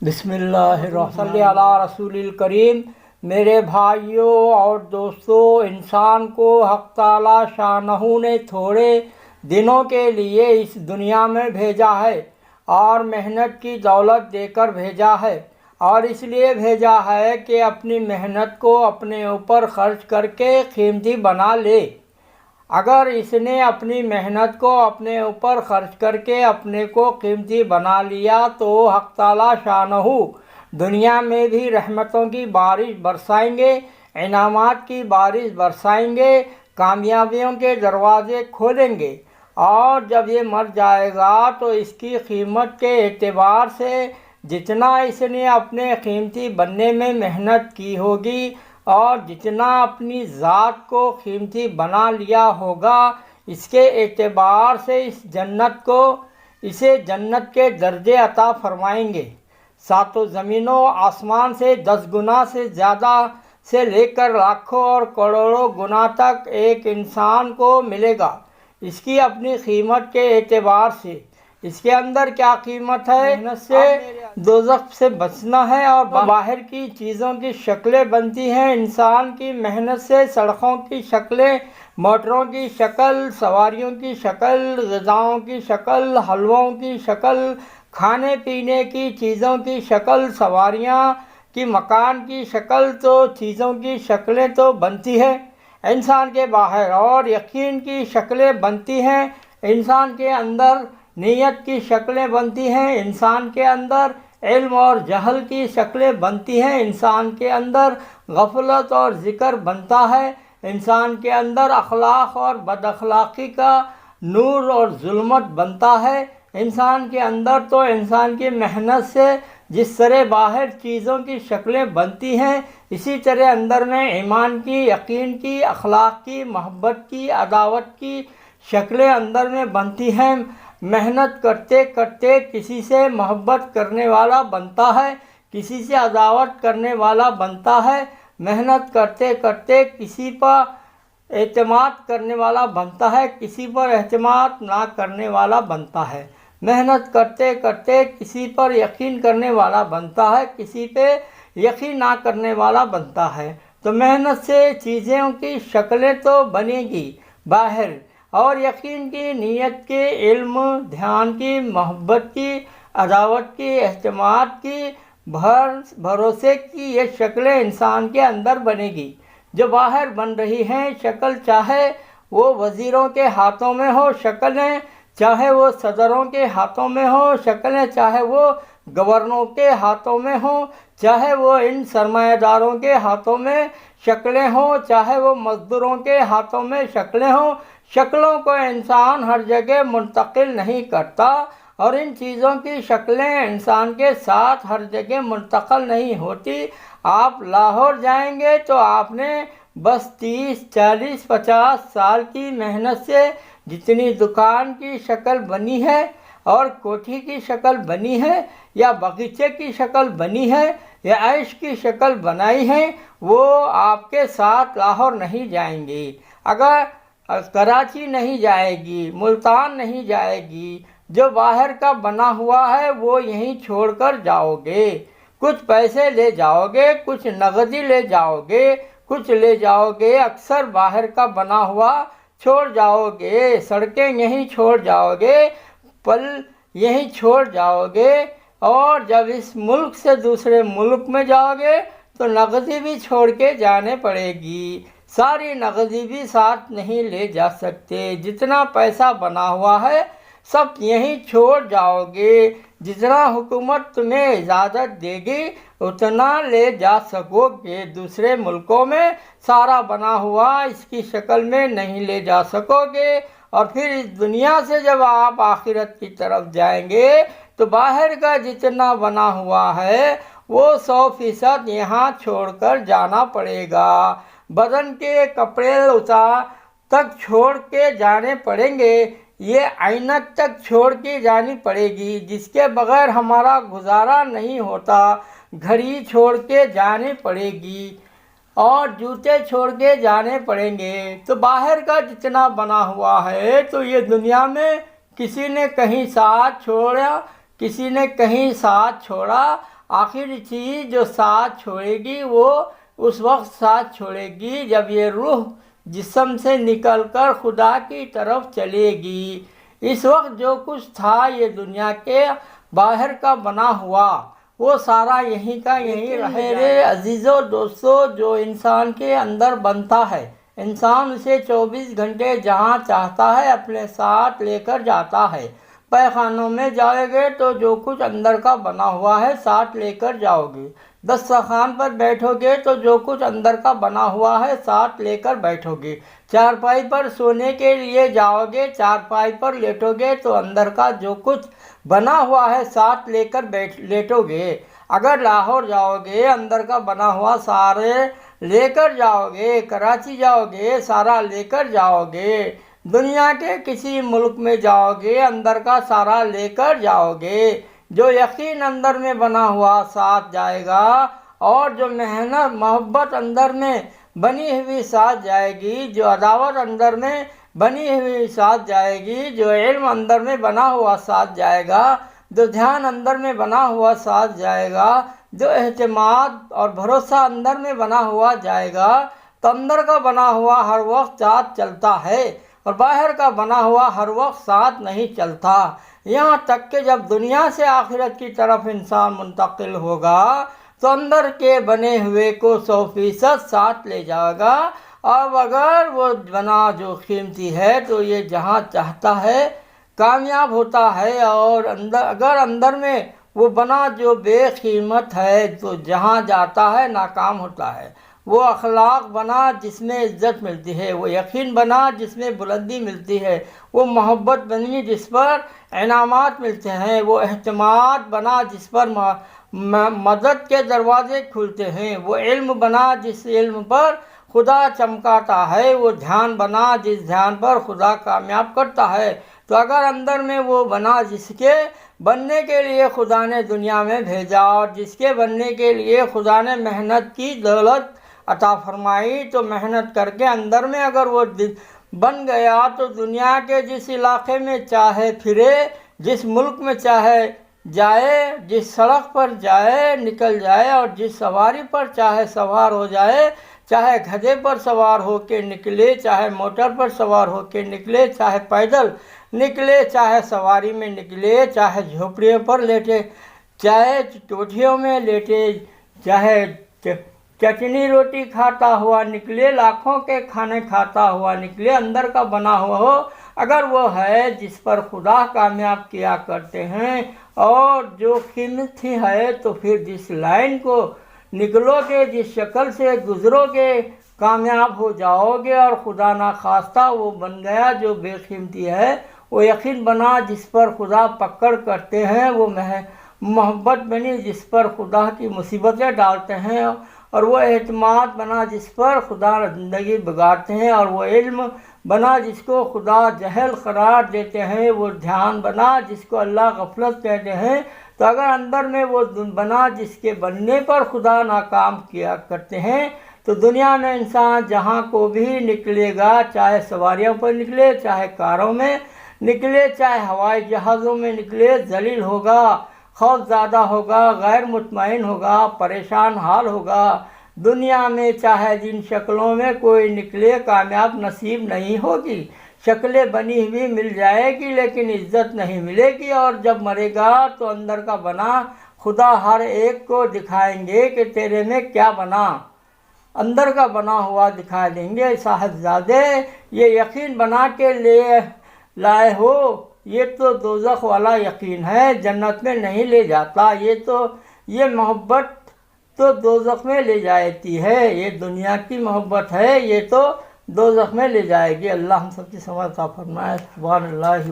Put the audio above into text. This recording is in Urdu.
بسم اللہ الرحمن صلی علی رسول الکریم۔ میرے بھائیوں اور دوستوں، انسان کو حق تعالی شانہ نے تھوڑے دنوں کے لیے اس دنیا میں بھیجا ہے اور محنت کی دولت دے کر بھیجا ہے، اور اس لیے بھیجا ہے کہ اپنی محنت کو اپنے اوپر خرچ کر کے قیمتی بنا لے۔ اگر اس نے اپنی محنت کو اپنے اوپر خرچ کر کے اپنے کو قیمتی بنا لیا تو حق تعالی شانہ دنیا میں بھی رحمتوں کی بارش برسائیں گے، انعامات کی بارش برسائیں گے، کامیابیوں کے دروازے کھولیں گے، اور جب یہ مر جائے گا تو اس کی قیمت کے اعتبار سے جتنا اس نے اپنے قیمتی بننے میں محنت کی ہوگی اور جتنا اپنی ذات کو قیمتی بنا لیا ہوگا، اس کے اعتبار سے اسے جنت کے درجے عطا فرمائیں گے۔ ساتوں زمین و آسمان سے 10 گنا سے زیادہ سے لے کر لاکھوں اور کروڑوں گنا تک ایک انسان کو ملے گا، اس کی اپنی قیمت کے اعتبار سے۔ اس کے اندر کیا قیمت ہے؟ محنت سے دوزخ سے بچنا ہے، اور باہر کی چیزوں کی شکلیں بنتی ہیں انسان کی محنت سے۔ سڑکوں کی شکلیں، موٹروں کی شکل، سواریوں کی شکل، غذاؤں کی شکل، حلووں کی شکل، کھانے پینے کی چیزوں کی شکل، سواریاں کی مکان کی شکل، تو چیزوں کی شکلیں تو بنتی ہیں انسان کے باہر، اور یقین کی شکلیں بنتی ہیں انسان کے اندر، نیت کی شکلیں بنتی ہیں انسان کے اندر، علم اور جہل کی شکلیں بنتی ہیں انسان کے اندر، غفلت اور ذکر بنتا ہے انسان کے اندر، اخلاق اور بد اخلاقی کا نور اور ظلمت بنتا ہے انسان کے اندر۔ تو انسان کی محنت سے جس طرح باہر چیزوں کی شکلیں بنتی ہیں، اسی طرح اندر میں ایمان کی، یقین کی، اخلاق کی، محبت کی، عداوت کی شکلیں اندر میں بنتی ہیں۔ محنت کرتے کرتے کسی سے محبت کرنے والا بنتا ہے، کسی سے عداوت کرنے والا بنتا ہے، محنت کرتے کرتے کسی پر اعتماد کرنے والا بنتا ہے، کسی پر اعتماد نہ کرنے والا بنتا ہے، محنت کرتے کرتے کسی پر یقین کرنے والا بنتا ہے، کسی پہ یقین نہ کرنے والا بنتا ہے۔ تو محنت سے چیزوں کی شکلیں تو بنے گی باہر، اور یقین کی، نیت کی، علم، دھیان کی، محبت کی، عداوت کی، اعتماد کی، بھروسے کی یہ شکلیں انسان کے اندر بنے گی جو باہر بن رہی ہیں۔ شکل چاہے وہ وزیروں کے ہاتھوں میں ہو، شکلیں چاہے وہ صدروں کے ہاتھوں میں ہو، شکلیں چاہے وہ گورنروں کے ہاتھوں میں ہوں، چاہے وہ ان سرمایہ داروں کے ہاتھوں میں شکلیں ہوں، چاہے وہ مزدوروں کے ہاتھوں میں شکلیں ہوں، شکلوں کو انسان ہر جگہ منتقل نہیں کرتا، اور ان چیزوں کی شکلیں انسان کے ساتھ ہر جگہ منتقل نہیں ہوتی۔ آپ لاہور جائیں گے تو آپ نے بس 30، 40، 50 سال کی محنت سے جتنی دکان کی شکل بنی ہے اور کوٹھی کی شکل بنی ہے یا باغیچے کی شکل بنی ہے یا عیش کی شکل بنائی ہے، وہ آپ کے ساتھ لاہور نہیں جائیں گی، اگر کراچی نہیں جائے گی، ملتان نہیں جائے گی۔ جو باہر کا بنا ہوا ہے وہ یہیں چھوڑ کر جاؤ گے، کچھ پیسے لے جاؤ گے، کچھ نقدی لے جاؤ گے، کچھ لے جاؤ گے، اکثر باہر کا بنا ہوا چھوڑ جاؤ گے، سڑکیں یہیں چھوڑ جاؤ گے، پل یہیں چھوڑ جاؤ گے، اور جب اس ملک سے دوسرے ملک میں جاؤ گے تو نقدی بھی چھوڑ کے جانے پڑے گی، ساری نقدی بھی ساتھ نہیں لے جا سکتے، جتنا پیسہ بنا ہوا ہے سب یہیں چھوڑ جاؤ گے، جتنا حکومت تمہیں اجازت دے گی اتنا لے جا سکو گے، دوسرے ملکوں میں سارا بنا ہوا اس کی شکل میں نہیں لے جا سکو گے۔ اور پھر اس دنیا سے جب آپ آخرت کی طرف جائیں گے تو باہر کا جتنا بنا ہوا ہے وہ 100% یہاں چھوڑ کر جانا پڑے گا، بدن کے کپڑے تک چھوڑ کے جانے پڑیں گے، یہ عینت تک چھوڑ کے جانی پڑے گی جس کے بغیر ہمارا گزارا نہیں ہوتا، گھڑی چھوڑ کے جانی پڑے گی، اور جوتے چھوڑ کے جانے پڑیں گے۔ تو باہر کا جتنا بنا ہوا ہے تو یہ دنیا میں کسی نے کہیں ساتھ چھوڑا، کسی نے کہیں ساتھ چھوڑا، آخری چیز جو ساتھ چھوڑے گی وہ اس وقت ساتھ چھوڑے گی جب یہ روح جسم سے نکل کر خدا کی طرف چلے گی۔ اس وقت جو کچھ تھا یہ دنیا کے باہر کا بنا ہوا وہ سارا یہیں کا یہیں رہے گا۔ میرے عزیزو دوستو، جو انسان کے اندر بنتا ہے انسان اسے 24 گھنٹے جہاں چاہتا ہے اپنے ساتھ لے کر جاتا ہے۔ پیخانوں میں جاؤ گے تو جو کچھ اندر کا بنا ہوا ہے ساتھ لے کر جاؤ گے۔ دسترخوان پر بیٹھو گے تو جو کچھ اندر کا بنا ہوا ہے ساتھ لے کر بیٹھو گے۔ چارپائی پر سونے کے لیے جاؤ گے، چارپائی پر لیٹو گے تو اندر کا جو کچھ بنا ہوا ہے ساتھ لے کر لیٹو گے۔ اگر لاہور جاؤ گے اندر کا بنا ہوا سارے لے کر جاؤ گے، کراچی جاؤ گے سارا لے کر جاؤ گے، دنیا کے کسی ملک میں جاؤ گے اندر کا سارا لے کر جاؤ گے۔ جو یقین اندر میں بنا ہوا ساتھ جائے گا اور جو محنت محبت اندر میں بنی ہوئی ساتھ جائے گی، جو عداوت اندر میں بنی ہوئی ساتھ جائے گی، جو علم اندر میں بنا ہوا ساتھ جائے گا، جو دھیان اندر میں بنا ہوا ساتھ جائے گا، جو اعتماد اور بھروسہ اندر میں بنا ہوا جائے گا، تو اندر کا بنا ہوا ہر وقت ساتھ چلتا ہے اور باہر کا بنا ہوا ہر وقت ساتھ نہیں چلتا۔ یہاں تک کہ جب دنیا سے آخرت کی طرف انسان منتقل ہوگا تو اندر کے بنے ہوئے کو 100% ساتھ لے جائے گا، اور اگر وہ بنا جو قیمتی ہے تو یہ جہاں چاہتا ہے کامیاب ہوتا ہے، اور اگر اندر میں وہ بنا جو بے قیمت ہے تو جہاں جاتا ہے ناکام ہوتا ہے۔ وہ اخلاق بنا جس میں عزت ملتی ہے، وہ یقین بنا جس میں بلندی ملتی ہے، وہ محبت بنی جس پر انعامات ملتے ہیں، وہ اعتماد بنا جس پر مدد کے دروازے کھلتے ہیں، وہ علم بنا جس علم پر خدا چمکاتا ہے، وہ دھیان بنا جس دھیان پر خدا کامیاب کرتا ہے۔ تو اگر اندر میں وہ بنا جس کے بننے کے لیے خدا نے دنیا میں بھیجا اور جس کے بننے کے لیے خدا نے محنت کی دولت عطا فرمائی، تو محنت کر کے اندر میں اگر وہ بن گیا تو دنیا کے جس علاقے میں چاہے پھرے، جس ملک میں چاہے جائے، جس سڑک پر جائے نکل جائے، اور جس سواری پر چاہے سوار ہو جائے، چاہے گدھے پر سوار ہو کے نکلے، چاہے موٹر پر سوار ہو کے نکلے، چاہے پیدل نکلے، چاہے سواری میں نکلے، چاہے جھوپڑیوں پر لیٹے، چاہے ٹوٹھیوں میں لیٹے، چاہے چٹنی روٹی کھاتا ہوا نکلے، لاکھوں کے کھانے کھاتا ہوا نکلے، اندر کا بنا ہوا ہو اگر وہ ہے جس پر خدا کامیاب کیا کرتے ہیں، اور جو قیمتی ہے تو پھر جس لائن کو نکلو گے، جس شکل سے گزرو گے کامیاب ہو جاؤ گے، اور خدا نخواستہ وہ بن گیا جو بے قیمتی ہے، وہ یقین بنا جس پر خدا پکڑ کرتے ہیں، وہ محبت بنی جس پر خدا کی مصیبتیں ڈالتے ہیں، اور وہ اعتماد بنا جس پر خدا زندگی بگاڑتے ہیں، اور وہ علم بنا جس کو خدا جہل قرار دیتے ہیں، وہ دھیان بنا جس کو اللہ غفلت کہتے ہیں۔ تو اگر اندر میں وہ بنا جس کے بننے پر خدا ناکام کیا کرتے ہیں، تو دنیا میں انسان جہاں کو بھی نکلے گا، چاہے سواریوں پر نکلے، چاہے کاروں میں نکلے، چاہے ہوائی جہازوں میں نکلے، ذلیل ہوگا، خوف زیادہ ہوگا، غیر مطمئن ہوگا، پریشان حال ہوگا۔ دنیا میں چاہے جن شکلوں میں کوئی نکلے کامیاب نصیب نہیں ہوگی، شکلیں بنی ہوئی مل جائے گی لیکن عزت نہیں ملے گی، اور جب مرے گا تو اندر کا بنا خدا ہر ایک کو دکھائیں گے کہ تیرے میں کیا بنا، اندر کا بنا ہوا دکھا دیں گے۔ صاحبزادے یہ یقین بنا کے لائے ہو، یہ تو دوزخ والا یقین ہے، جنت میں نہیں لے جاتا، یہ محبت تو دوزخ میں لے جاتی ہے، یہ دنیا کی محبت ہے، یہ تو دوزخ میں لے جائے گی۔ اللہ ہم سب کی سمجھ عطا فرمائے۔ سبحان اللہ۔